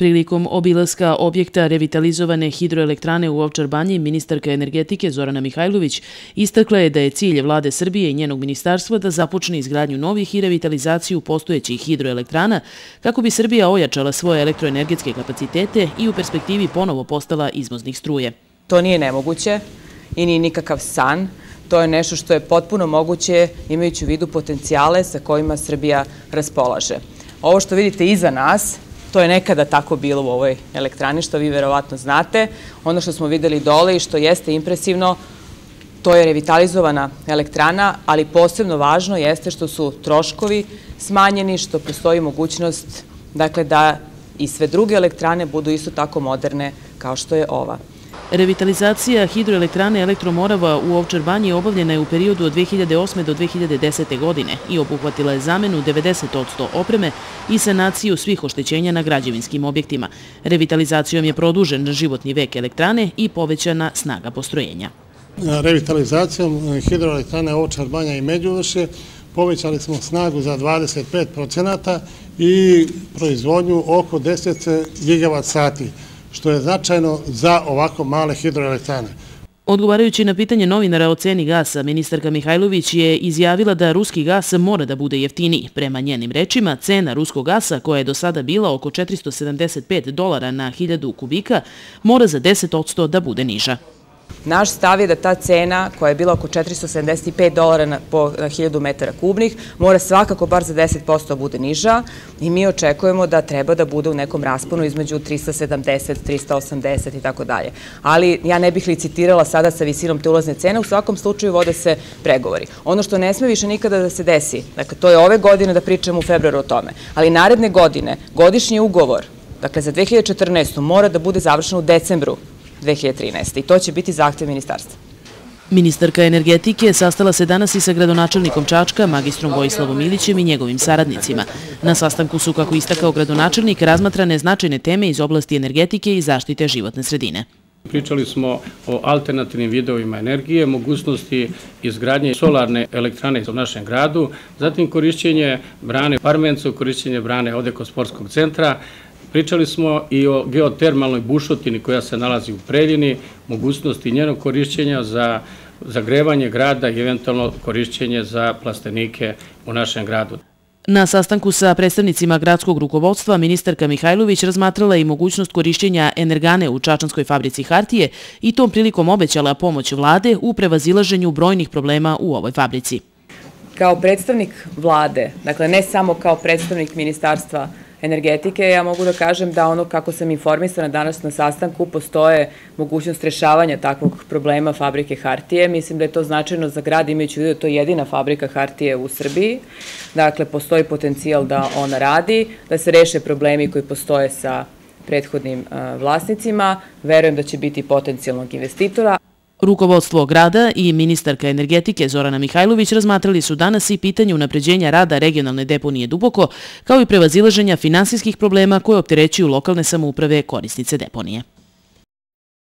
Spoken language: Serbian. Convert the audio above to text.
Prilikom obilaska objekta revitalizovane hidroelektrane u Ovčar banji, ministarka energetike Zorana Mihajlović istakla je da je cilj Vlade Srbije i njenog ministarstva da započne izgradnju novih i revitalizaciju postojećih hidroelektrana kako bi Srbija ojačala svoje elektroenergetske kapacitete i u perspektivi ponovo postala izvoznik struje. To nije nemoguće i nije nikakav san. To je nešto što je potpuno moguće imajući u vidu potencijale sa kojima Srbija raspolaže. Ovo što vidite iza nas, to je nekada tako bilo u ovoj elektrani, što vi verovatno znate. Ono što smo videli dole i što jeste impresivno, to je revitalizovana elektrana, ali posebno važno jeste što su troškovi smanjeni, što postoji mogućnost da i sve druge elektrane budu isto tako moderne kao što je ova. Revitalizacija hidroelektrane Elektromorava u Ovčar banji obavljena je u periodu od 2008. do 2010. godine i obuhvatila je zamenu 90% opreme i sanaciju svih oštećenja na građevinskim objektima. Revitalizacijom je produžen životni vek elektrane i povećana snaga postrojenja. Revitalizacijom hidroelektrane Ovčar banja i Međuvršje povećali smo snagu za 25% i proizvodnju oko 10 gigavat sati, što je značajno za ovako male hidroelektrane. Odgovarajući na pitanje novinara o ceni gasa, ministarka Mihajlović je izjavila da ruski gas mora da bude jeftiniji. Prema njenim rečima, cena ruskog gasa, koja je do sada bila oko $475 na 1000 kubika, mora za 10% da bude niža. Naš stav je da ta cena, koja je bila oko $475 po 1000 metara kubnih, mora svakako bar za 10% bude niža i mi očekujemo da treba da bude u nekom rasponu između 370, 380 i tako dalje. Ali ja ne bih licitirala sada sa visinom te ulazne cene, u svakom slučaju vode se pregovori. Ono što ne sme više nikada da se desi, dakle to je ove godine da pričamo u februaru o tome, ali naredne godine, godišnji ugovor, dakle za 2014. mora da bude završen u decembru 2013. I to će biti zahtev ministarstva. Ministarka energetike sastala se danas i sa gradonačelnikom Čačka, magistrom Vojislavom Ilićem i njegovim saradnicima. Na sastanku su, kako istakao gradonačelnik, razmatrane značajne teme iz oblasti energetike i zaštite životne sredine. Pričali smo o alternativnim vidovima energije, mogućnosti izgradnje solarne elektrane u našem gradu, zatim korišćenje brane Parmencu, korišćenje brane ovde kod sportskog centra. Pričali smo i o geotermalnoj bušotini koja se nalazi u Preljini, mogućnosti njenog korišćenja za zagrevanje grada i eventualno korišćenje za plastenike u našem gradu. Na sastanku sa predstavnicima gradskog rukovodstva ministarka Mihajlović razmatrala i mogućnost korišćenja energane u čačanskoj fabrici hartije i tom prilikom obećala pomoć vlade u prevazilaženju brojnih problema u ovoj fabrici. Kao predstavnik vlade, dakle ne samo kao predstavnik ministarstva energetike, ja mogu da kažem da ono kako sam informisana danas na sastanku postoje mogućnost rešavanja takvog problema fabrike hartije. Mislim da je to značajno za grad, imajući u vidu da je to jedina fabrika hartije u Srbiji. Dakle, postoji potencijal da ona radi, da se reše problemi koji postoje sa prethodnim vlasnicima. Verujem da će biti potencijalnog investitora. Rukovodstvo grada i ministarka energetike Zorana Mihajlović razmatrali su danas i pitanje unapređenja rada regionalne deponije Duboko, kao i prevazilaženja finansijskih problema koje opterećuju lokalne samouprave korisnice deponije.